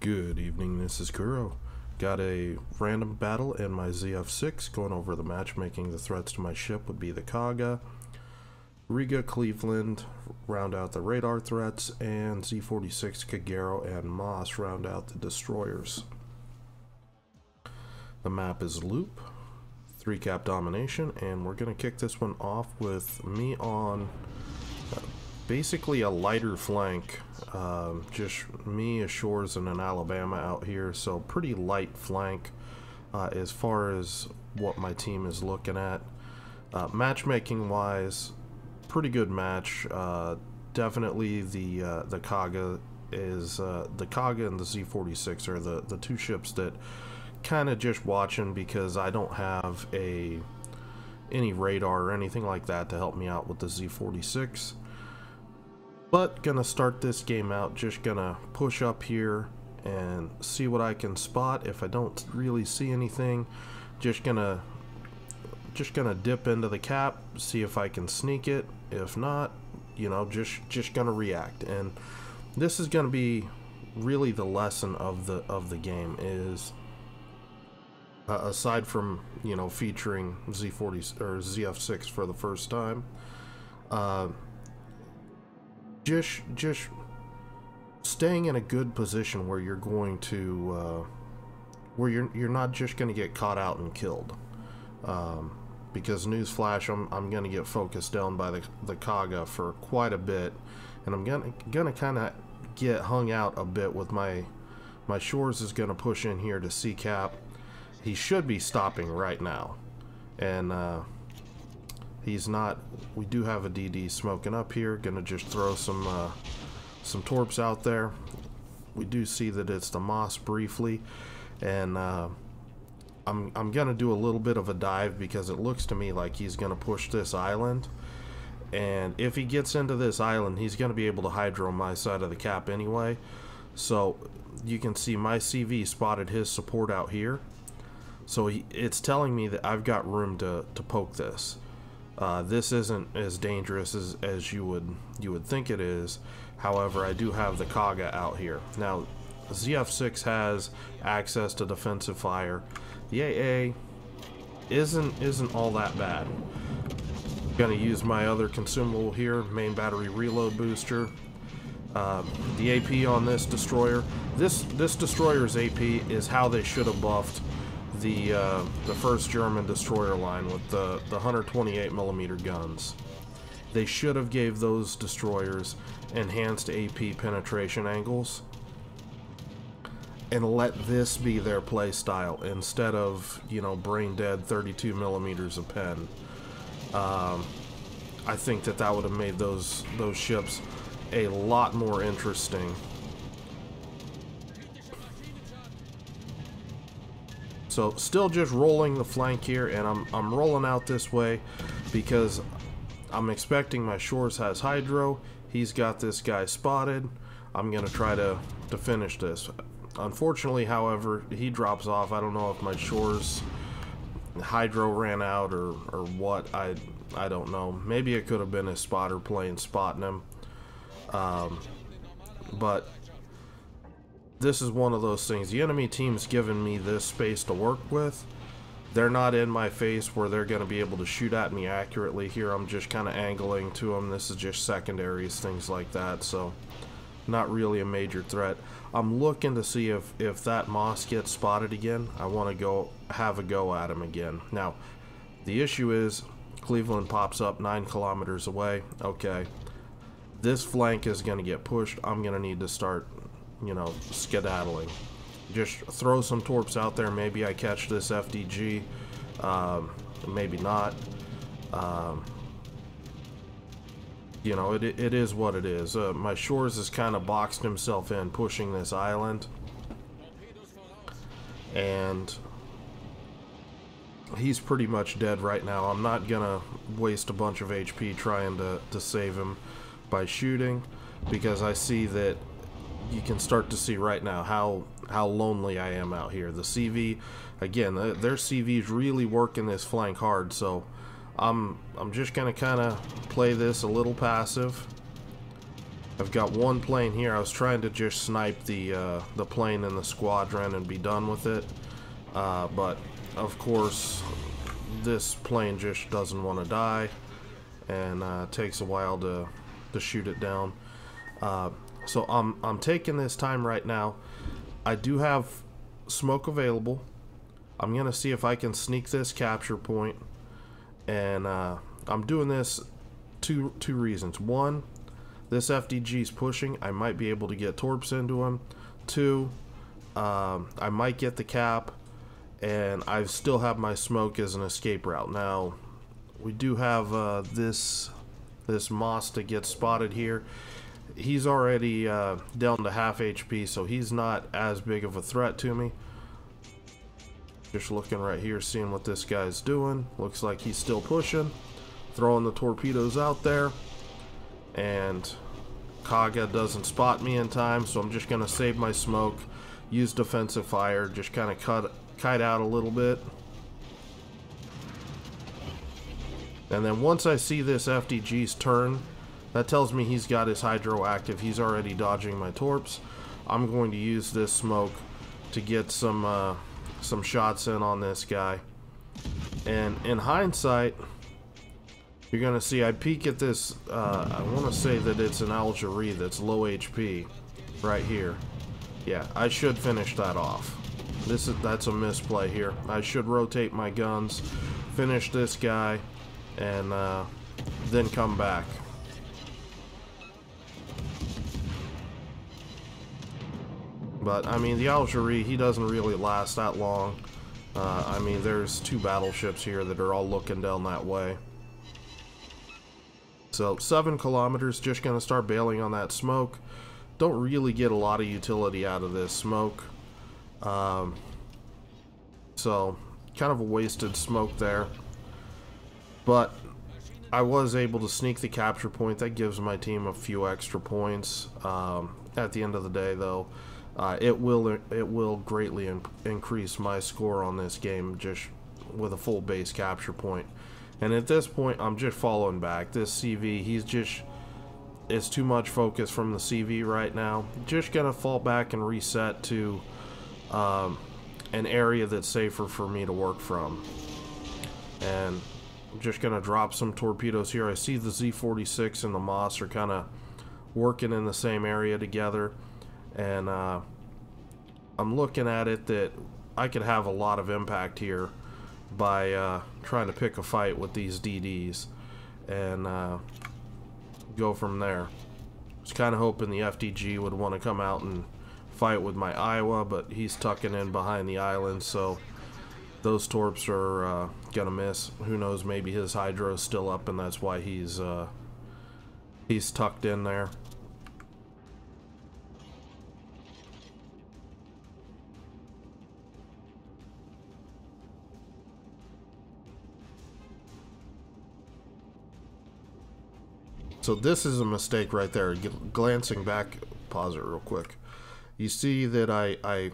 Good evening, this is Kuro. Got a random battle in my ZF6, going over the matchmaking. The threats to my ship would be the Kaga, Riga, Cleveland round out the radar threats, and Z46, Kagero, and Moss round out the destroyers. The map is Loop, 3-cap domination, and we're going to kick this one off with me on basically a lighter flank. Just me, a Shores, and an Alabama out here, so pretty light flank as far as what my team is looking at. Matchmaking wise, pretty good match. Definitely the Kaga is the Kaga and the Z46 are the two ships that kind of just watching, because I don't have any radar or anything like that to help me out with the Z46. But gonna start this game out, just gonna push up here and see what I can spot. If I don't really see anything, just gonna dip into the cap, see if I can sneak it. If not, you know, just gonna react. And this is gonna be really the lesson of the game, is aside from, you know, featuring Z40 or ZF6 for the first time, just staying in a good position where you're going to where you're not just going to get caught out and killed, because newsflash, I'm going to get focused down by the Kaga for quite a bit, and I'm gonna kind of get hung out a bit with my Shores is going to push in here to C-cap. He should be stopping right now, and he's not. We do have a DD smoking up here. Gonna just throw some torps out there. We do see that it's the Moss briefly, and I'm gonna do a little bit of a dive, because it looks to me like he's gonna push this island, and if he gets into this island, he's gonna be able to hydro my side of the cap anyway. So you can see my CV spotted his support out here, so it's telling me that I've got room to poke this. This isn't as dangerous as you would think it is. However, I do have the Kaga out here. Now, ZF6 has access to defensive fire. The AA isn't all that bad. Gonna use my other consumable here, main battery reload booster. The AP on this destroyer. This destroyer's AP is how they should have buffed the first German destroyer line with the 128mm guns. They should have gave those destroyers enhanced AP penetration angles and let this be their play style instead of, you know, brain dead 32mm of pen. I think that would have made those ships a lot more interesting. So still just rolling the flank here, and I'm rolling out this way because I'm expecting my Shores has hydro. He's got this guy spotted. I'm gonna try to finish this. Unfortunately, however, he drops off. I don't know if my Shores hydro ran out or what. I don't know. Maybe it could have been his spotter plane spotting him. But this is one of those things. The enemy team's given me this space to work with. They're not in my face where they're going to be able to shoot at me accurately. Here I'm just kind of angling to them. This is just secondaries, things like that. So not really a major threat. I'm looking to see if that Moss gets spotted again. I want to go have a go at him again. Now, the issue is Cleveland pops up 9 kilometers away. Okay. This flank is going to get pushed. I'm going to need to start, you know, skedaddling. Just throw some torps out there. Maybe I catch this FDG. Maybe not. You know, it is what it is. My Shores has kind of boxed himself in, pushing this island. And he's pretty much dead right now. I'm not going to waste a bunch of HP trying to save him by shooting, because I see that you can start to see right now how lonely I am out here. The CV, again, their CV's really working this flank hard, so I'm just gonna kind of play this a little passive. I've got one plane here. I was trying to just snipe the plane in the squadron and be done with it. But, of course, this plane just doesn't want to die. And it takes a while to shoot it down. So I'm taking this time right now. I do have smoke available. I'm going to see if I can sneak this capture point. And I'm doing this two reasons. One, this FDG is pushing. I might be able to get torps into him. Two, I might get the cap, and I still have my smoke as an escape route. Now, we do have this Moss to get spotted here. He's already down to half HP, so he's not as big of a threat to me. Just looking right here, seeing what this guy's doing. Looks like he's still pushing. Throwing the torpedoes out there. And Kaga doesn't spot me in time, so I'm just going to save my smoke. Use defensive fire. Just kind of kite out a little bit. And then once I see this FDG's turn, that tells me he's got his hydro active. He's already dodging my torps. I'm going to use this smoke to get some shots in on this guy. And in hindsight, you're gonna see I peek at this. I want to say that it's an Algerie that's low HP, right here. Yeah, I should finish that off. That's a misplay here. I should rotate my guns, finish this guy, and then come back. But I mean, the Algerie, he doesn't really last that long. I mean, there's two battleships here that are all looking down that way. So 7 kilometers, just gonna start bailing on that smoke. Don't really get a lot of utility out of this smoke. So kind of a wasted smoke there. But I was able to sneak the capture point. That gives my team a few extra points. At the end of the day, though, it will greatly increase my score on this game just with a full base capture point. And at this point, I'm just following back. This CV, it's too much focus from the CV right now. Just gonna fall back and reset to an area that's safer for me to work from. And I'm just gonna drop some torpedoes here. I see the Z46 and the Moss are kind of working in the same area together. And I'm looking at it that I could have a lot of impact here by trying to pick a fight with these DDs and go from there. I was kind of hoping the FDG would want to come out and fight with my Iowa, but he's tucking in behind the island, so those torps are gonna miss. Who knows, maybe his hydro's still up and that's why he's tucked in there. So this is a mistake right there. Glancing back, pause it real quick. You see that I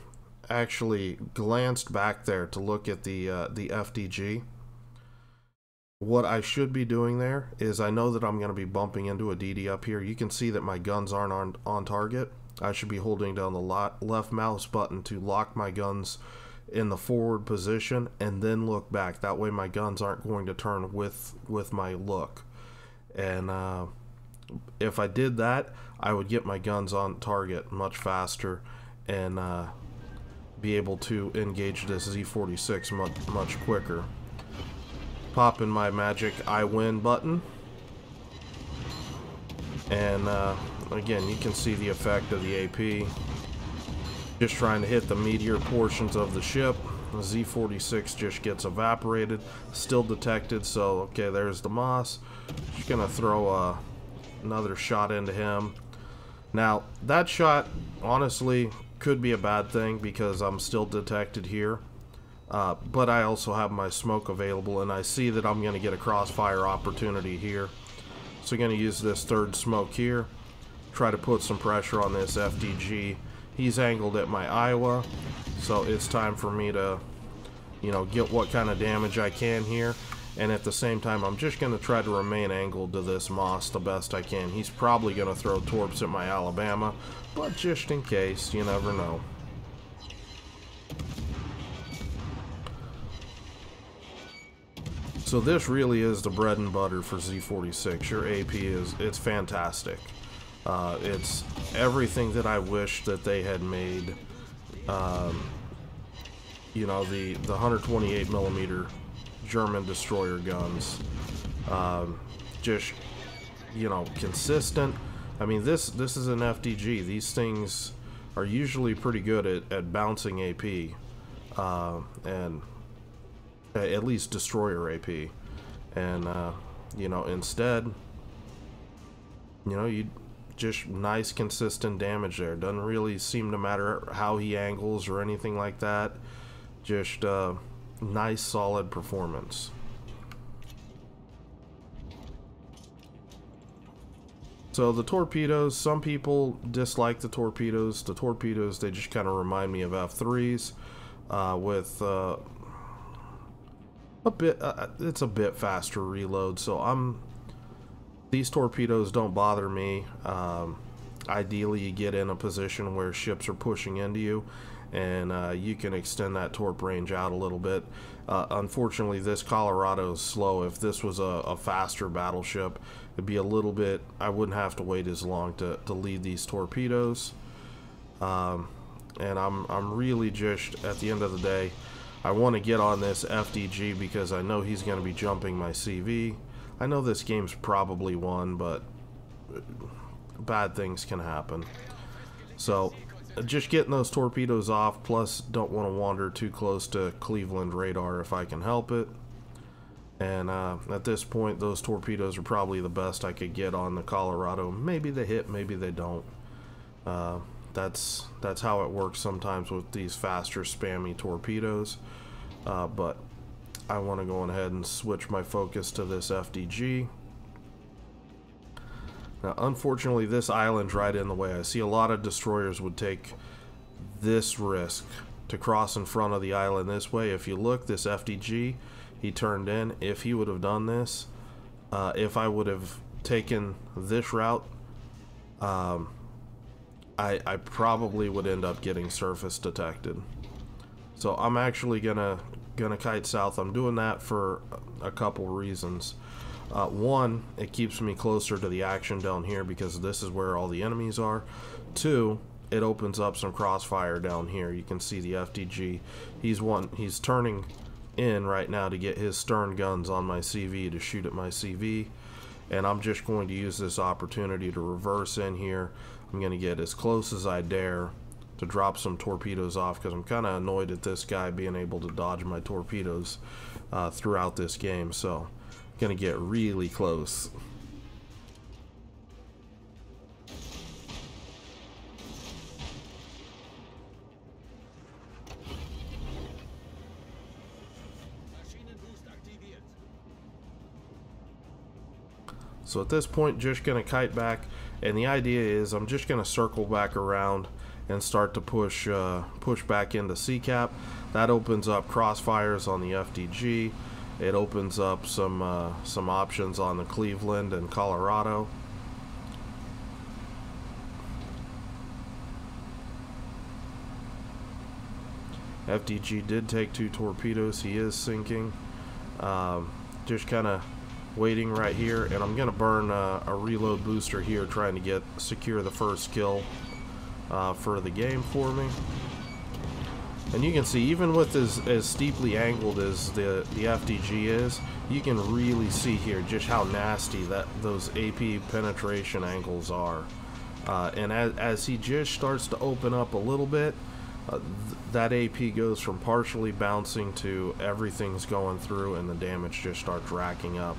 actually glanced back there to look at the FDG. What I should be doing there is, I know that I'm going to be bumping into a DD up here. You can see that my guns aren't on target. I should be holding down the left mouse button to lock my guns in the forward position and then look back. That way my guns aren't going to turn with my look. And if I did that, I would get my guns on target much faster and be able to engage this Z46 much quicker. Pop in my magic I win button, and again, you can see the effect of the AP. Just trying to hit the meteor portions of the ship. The Z46 just gets evaporated. Still detected, so okay, there's the Moss. Just gonna throw another shot into him. Now, that shot, honestly, could be a bad thing because I'm still detected here. But I also have my smoke available, and I see that I'm going to get a crossfire opportunity here. So I'm going to use this third smoke here. Try to put some pressure on this FDG. He's angled at my Iowa, so it's time for me to, you know, get what kind of damage I can here. and at the same time I'm just going to try to remain angled to this Moss the best I can. He's probably going to throw torps at my Alabama, but just in case, you never know. So this really is the bread and butter for Z46. Your AP it's fantastic. It's everything that I wish that they had made. You know, the 128 millimeter German destroyer guns. Just, you know, consistent. I mean, this is an FDG. These things are usually pretty good at bouncing AP, and at least destroyer AP. And you know, instead, you know, you just nice consistent damage there. Doesn't really seem to matter how he angles or anything like that. Just nice solid performance. So the torpedoes, some people dislike the torpedoes. The torpedoes, they just kind of remind me of F3s with a bit, it's a bit faster reload. So these torpedoes don't bother me. Ideally, you get in a position where ships are pushing into you, and you can extend that torp range out a little bit. Unfortunately, this Colorado is slow. If this was a faster battleship, it'd be a little bit, I wouldn't have to wait as long to lead these torpedoes. And I'm really just, at the end of the day, I want to get on this FDG because I know he's going to be jumping my CV. I know this game's probably won, but bad things can happen. So just getting those torpedoes off, plus don't want to wander too close to Cleveland radar if I can help it. And at this point, those torpedoes are probably the best I could get on the Colorado. Maybe they hit, maybe they don't. That's how it works sometimes with these faster spammy torpedoes. But I want to go ahead and switch my focus to this FDG. Now, unfortunately, this island's right in the way. I see a lot of destroyers would take this risk to cross in front of the island this way. If you look, this FDG, he turned in. If he would have done this, if I would have taken this route, I probably would end up getting surface detected. So I'm actually gonna kite south. I'm doing that for a couple reasons. One, it keeps me closer to the action down here because this is where all the enemies are. Two, it opens up some crossfire down here. You can see the FDG. He's turning in right now to get his stern guns on my CV to shoot at my CV. And I'm just going to use this opportunity to reverse in here. I'm going to get as close as I dare to drop some torpedoes off because I'm kind of annoyed at this guy being able to dodge my torpedoes throughout this game. So I'm going to get really close. So at this point, just going to kite back, and the idea is I'm just going to circle back around and start to push back into CCAP. That opens up crossfires on the FDG. It opens up some options on the Cleveland and Colorado. FDG did take 2 torpedoes. He is sinking. Just kind of waiting right here, and I'm gonna burn a reload booster here, trying to secure the first kill for the game for me. And you can see, even with as steeply angled as the FDG is, you can really see here just how nasty those AP penetration angles are. And as he just starts to open up a little bit, that AP goes from partially bouncing to everything's going through, and the damage just starts racking up.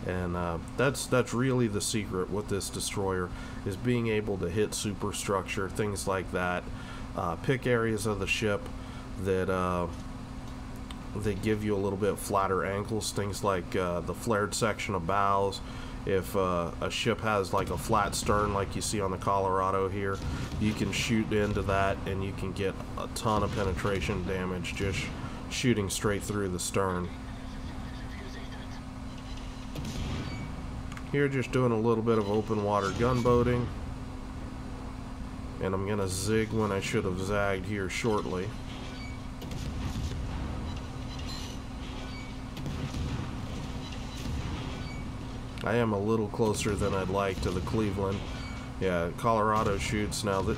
And that's really the secret with this destroyer, is being able to hit superstructure, things like that. Pick areas of the ship that give you a little bit flatter angles, things like the flared section of bows. If a ship has like a flat stern like you see on the Colorado here, you can shoot into that and you can get a ton of penetration damage just shooting straight through the stern. Here, just doing a little bit of open water gunboating. And I'm going to zig when I should have zagged here shortly. I am a little closer than I'd like to the Cleveland. Yeah, Colorado shoots now. That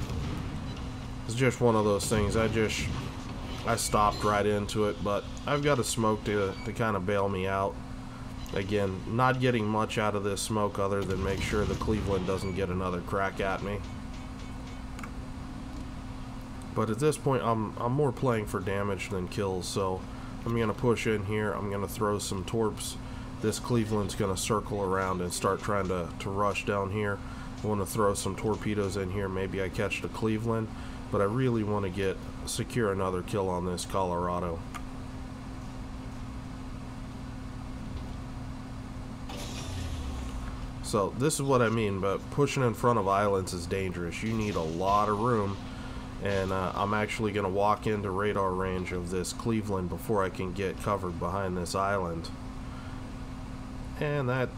it's just one of those things. I stopped right into it, but I've got a smoke to kind of bail me out. Again, not getting much out of this smoke other than make sure the Cleveland doesn't get another crack at me. But at this point, I'm more playing for damage than kills, so I'm going to push in here. I'm going to throw some torps. This Cleveland's going to circle around and start trying to rush down here. I want to throw some torpedoes in here. Maybe I catch the Cleveland, but I really want to secure another kill on this Colorado. So this is what I mean, but pushing in front of islands is dangerous. You need a lot of room, and I'm actually going to walk into radar range of this Cleveland before I can get covered behind this island. And that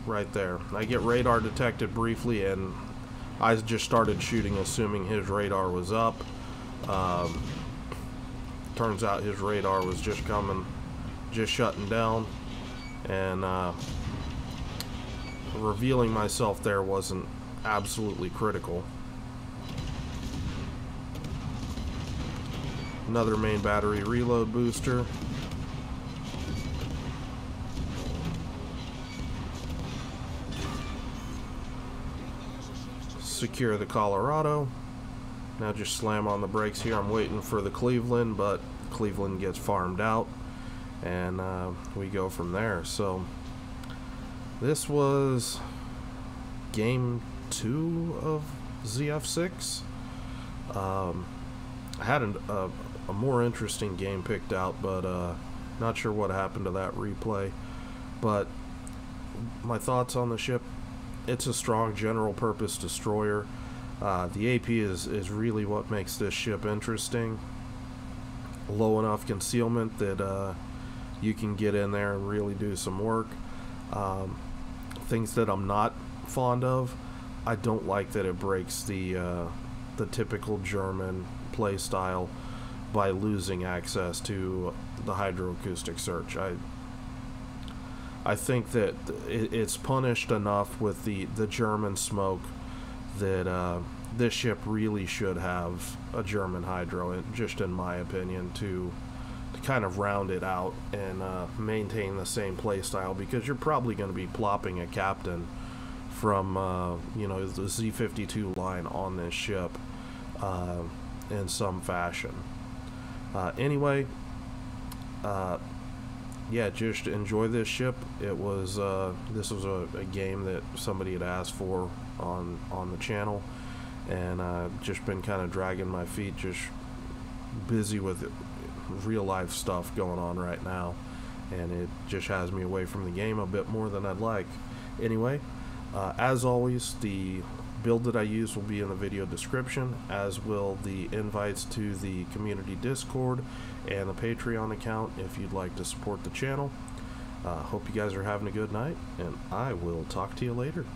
right there, I get radar detected briefly, and I just started shooting assuming his radar was up. Turns out his radar was just shutting down, and revealing myself there wasn't absolutely critical. Another main battery reload booster. Secure the Colorado. Now just slam on the brakes here. I'm waiting for the Cleveland, but Cleveland gets farmed out, and we go from there. So this was game 2 of ZF6. I had a more interesting game picked out, but not sure what happened to that replay. But my thoughts on the ship: it's a strong general purpose destroyer. The AP is really what makes this ship interesting. Low enough concealment that you can get in there and really do some work. Things that I'm not fond of: I don't like that it breaks the typical German play style by losing access to the hydroacoustic search. I think that it's punished enough with the German smoke that this ship really should have a German hydro, just in my opinion, to kind of round it out and maintain the same play style, because you're probably going to be plopping a captain from you know, the Z52 line on this ship in some fashion. Anyway, yeah, just enjoy this ship. It was this was a game that somebody had asked for on the channel, and I've just been kind of dragging my feet, just busy with real life stuff going on right now, and it just has me away from the game a bit more than I'd like. Anyway, as always, the build that I use will be in the video description, as will the invites to the community Discord and the Patreon account if you'd like to support the channel. Hope you guys are having a good night, and I will talk to you later.